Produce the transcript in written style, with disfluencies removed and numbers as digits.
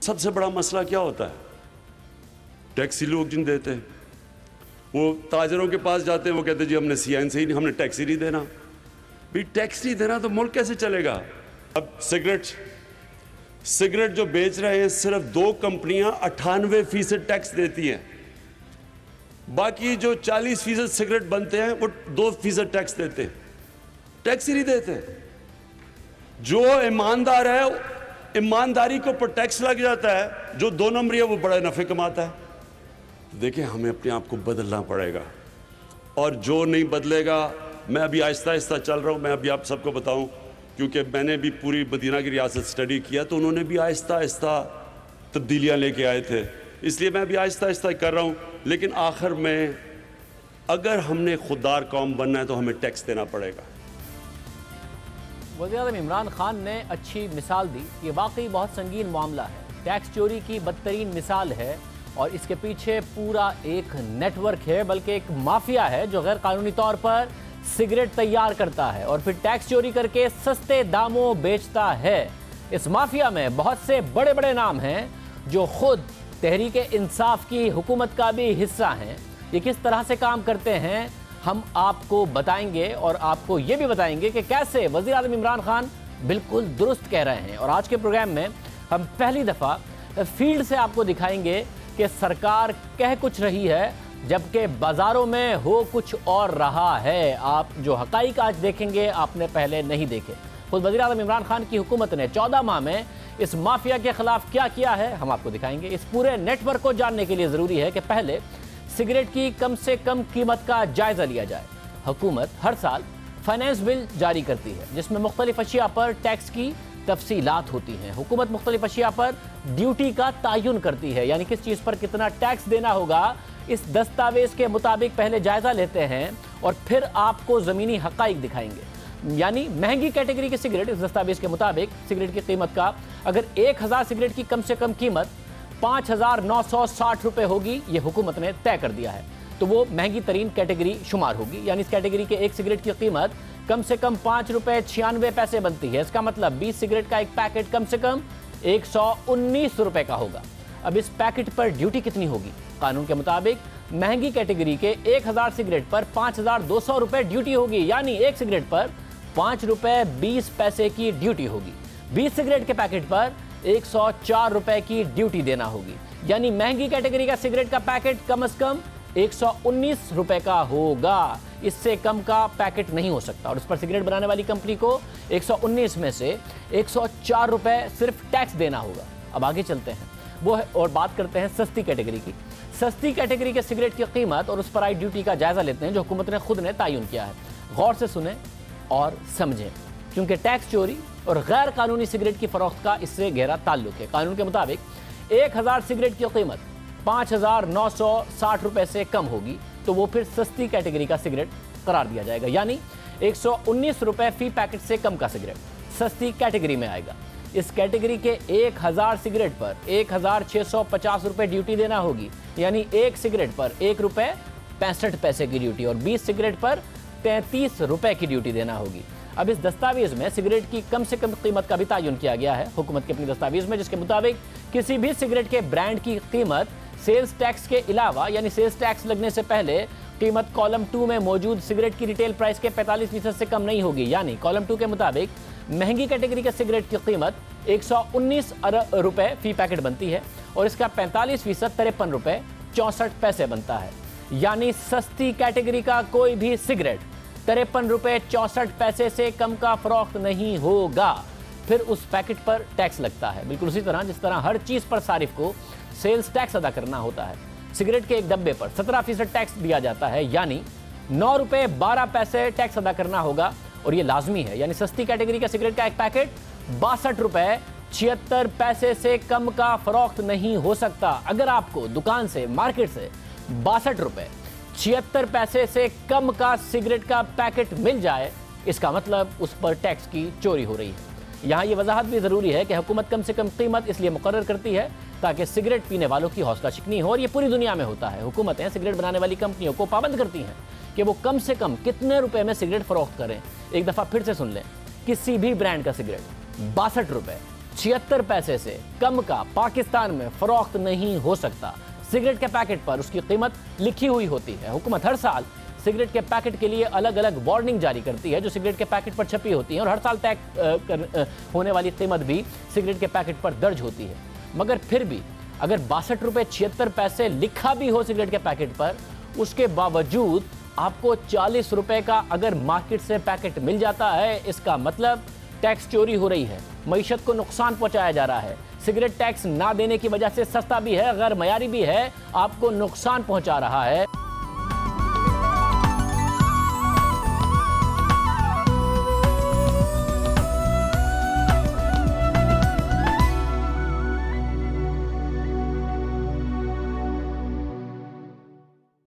सबसे बड़ा मसला क्या होता है? टैक्सी लोग जिन देते हैं, वो ताजरों के पास जाते हैं, वो कहते हैं जी हमने CN से ही, हमने टैक्सी नहीं देना। भाई टैक्स नहीं देना तो मुल्क कैसे चलेगा? अब सिगरेट जो बेच रहे हैं, सिर्फ 2 कंपनियां 98% टैक्स देती हैं, बाकी जो 40% सिगरेट बनते हैं वो 2% टैक्स देते हैं। टैक्स ही नहीं देते। जो ईमानदार है, ईमानदारी के ऊपर टैक्स लग जाता है, जो 2 नंबरी है वो बड़ा नफे कमाता है। तो देखिए, हमें अपने आप को बदलना पड़ेगा, और जो नहीं बदलेगा, मैं अभी आहिस्ता आहिस्ता चल रहा हूँ। मैं अभी आप सबको बताऊँ, क्योंकि मैंने भी पूरी मदीना की रियासत स्टडी किया, तो उन्होंने भी आहिस्ता आहिस्ता तब्दीलियाँ लेके आए थे, इसलिए मैं भी आहिस्ता आहिस्ता कर रहा हूँ। लेकिन आखिर में अगर हमने खुददार कौम बनना है तो हमें टैक्स देना पड़ेगा। वज़ीर-ए-आज़म इमरान खान ने अच्छी मिसाल दी। ये वाकई बहुत संगीन मामला है, टैक्स चोरी की बदतरीन मिसाल है, और इसके पीछे पूरा एक नेटवर्क है, बल्कि एक माफिया है जो गैर कानूनी तौर पर सिगरेट तैयार करता है और फिर टैक्स चोरी करके सस्ते दामों बेचता है। इस माफिया में बहुत से बड़े बड़े नाम हैं जो खुद तहरीक इंसाफ की हुकूमत का भी हिस्सा हैं। ये किस तरह से काम करते हैं हम आपको बताएंगे, और आपको ये भी बताएंगे कि कैसे वज़ीर आज़म इमरान खान बिल्कुल दुरुस्त कह रहे हैं। और आज के प्रोग्राम में हम पहली दफ़ा फील्ड से आपको दिखाएंगे कि सरकार कह कुछ रही है जबकि बाज़ारों में हो कुछ और रहा है। आप जो हक़ाइक़ आज देखेंगे आपने पहले नहीं देखे। खुद वज़ीर आज़म इमरान खान की हुकूमत ने 14 माह में इस माफिया के खिलाफ क्या किया है हम आपको दिखाएंगे। इस पूरे नेटवर्क को जानने के लिए ज़रूरी है कि पहले सिगरेट की कम से कम कीमत का जायज़ा लिया जाए। हुकूमत हर साल फाइनेंस बिल जारी करती है जिसमें मुख्तलिफ अशिया पर टैक्स की तफसीलात होती हैं। हुकूमत मुख्तलिफ अशिया पर ड्यूटी का तयन करती है, यानी किस चीज़ पर कितना टैक्स देना होगा, इस दस्तावेज़ के मुताबिक पहले जायज़ा लेते हैं और फिर आपको ज़मीनी हक़ाइक़ दिखाएंगे। यानी महंगी कैटेगरी की सिगरेट, इस दस्तावेज़ के मुताबिक सिगरेट की कीमत का अगर 1000 सिगरेट की कम से कम कीमत 5960 रुपये होगी, ये हुकूमत ने तय कर दिया है, तो वो महंगी तरीन कैटेगरी शुमार होगी। यानी इस कैटेगरी के एक सिगरेट की कीमत कम से कम 5 रुपये 96 पैसे बनती है। इसका मतलब 20 सिगरेट का एक पैकेट कम से कम 119 रुपये का होगा। अब इस पैकेट पर ड्यूटी कितनी होगी? कानून के मुताबिक महंगी कैटेगरी के 1000 सिगरेट पर 5200 रुपये ड्यूटी होगी, यानी एक सिगरेट पर 5 रुपये 20 पैसे की ड्यूटी होगी। 20 सिगरेट के पैकेट पर 104 रुपये की ड्यूटी देना होगी, यानी महंगी कैटेगरी का सिगरेट का पैकेट कम से कम 119 रुपये का होगा। इससे कम का पैकेट नहीं हो सकता, और उस पर सिगरेट बनाने वाली कंपनी को 119 में से 104 रुपये सिर्फ टैक्स देना होगा। अब आगे चलते हैं वो है, और बात करते हैं सस्ती कैटेगरी की। सस्ती कैटेगरी के सिगरेट की कीमत और उस पर आई ड्यूटी का जायजा लेते हैं जो हुकूमत ने खुद ने तयन किया है। गौर से सुने और समझें, क्योंकि टैक्स चोरी और गैर कानूनी सिगरेट की फरोख्त का इससे गहरा ताल्लुक है। कानून के मुताबिक 1000 सिगरेट की कीमत 5960 रुपये से कम होगी तो वो फिर सस्ती कैटेगरी का सिगरेट करार दिया जाएगा, यानी 119 रुपये फी पैकेट से कम का सिगरेट सस्ती कैटेगरी में आएगा। इस कैटेगरी के 1000 सिगरेट पर 1650 रुपये ड्यूटी देना होगी, यानी एक सिगरेट पर 1 रुपये 65 पैसे की ड्यूटी, और 20 सिगरेट पर 33 रुपये की ड्यूटी देना होगी। अब इस दस्तावेज में सिगरेट की कम से कम कीमत का भी तयन किया गया है हुकूमत के अपनी दस्तावेज में, जिसके मुताबिक किसी भी सिगरेट के ब्रांड की कीमत सेल्स टैक्स के अलावा, यानी सेल्स टैक्स लगने से पहले कीमत कॉलम 2 में मौजूद सिगरेट की रिटेल प्राइस के 45% से कम नहीं होगी। यानी कॉलम 2 के मुताबिक महंगी कैटेगरी के सिगरेट की कीमत 119 रुपये फी पैकेट बनती है और इसका 45% 53 रुपये 64 पैसे बनता है। यानी सस्ती कैटेगरी का कोई भी सिगरेट 53 रुपये 64 पैसे से कम का फरोख्त नहीं होगा, फिर उस पैकेट पर टैक्स लगता है। बिल्कुल उसी तरह जिस तरह हर चीज़ पर सारिफ को सेल्स टैक्स अदा करना होता है, सिगरेट के एक डब्बे पर 17% टैक्स दिया जाता है, यानी 9 रुपये 12 पैसे टैक्स अदा करना होगा, और ये लाजमी है। यानी सस्ती कैटेगरी का सिगरेट का एक पैकेट 62 रुपये 76 पैसे से कम का फरोख्त नहीं हो सकता। अगर आपको दुकान से, मार्केट से 62 रुपये 76 पैसे से कम का सिगरेट का पैकेट मिल जाए, इसका मतलब उस पर टैक्स की चोरी हो रही है। यहाँ ये वजाहत भी ज़रूरी है कि हुकूमत कम से कम कीमत इसलिए मुकर्रर करती है ताकि सिगरेट पीने वालों की हौसला शिकनी हो, और ये पूरी दुनिया में होता है। हुकूमतें सिगरेट बनाने वाली कंपनियों को पाबंद करती हैं कि वो कम से कम कितने रुपए में सिगरेट फरोख्त करें। एक दफ़ा फिर से सुन लें, किसी भी ब्रांड का सिगरेट 62 रुपये 76 पैसे से कम का पाकिस्तान में फरोख्त नहीं हो सकता। सिगरेट के पैकेट पर उसकी कीमत लिखी हुई होती है। हुकूमत हर साल सिगरेट के पैकेट के लिए अलग अलग वार्निंग जारी करती है जो सिगरेट के पैकेट पर छपी होती है, और हर साल तय होने वाली कीमत भी सिगरेट के पैकेट पर दर्ज होती है। मगर फिर भी अगर 62 रुपये 76 पैसे लिखा भी हो सिगरेट के पैकेट पर, उसके बावजूद आपको 40 रुपए का अगर मार्केट से पैकेट मिल जाता है, इसका मतलब टैक्स चोरी हो रही है, मईशत को नुकसान पहुंचाया जा रहा है। सिगरेट टैक्स ना देने की वजह से सस्ता भी है, गैर मयारी भी है, आपको नुकसान पहुंचा रहा है।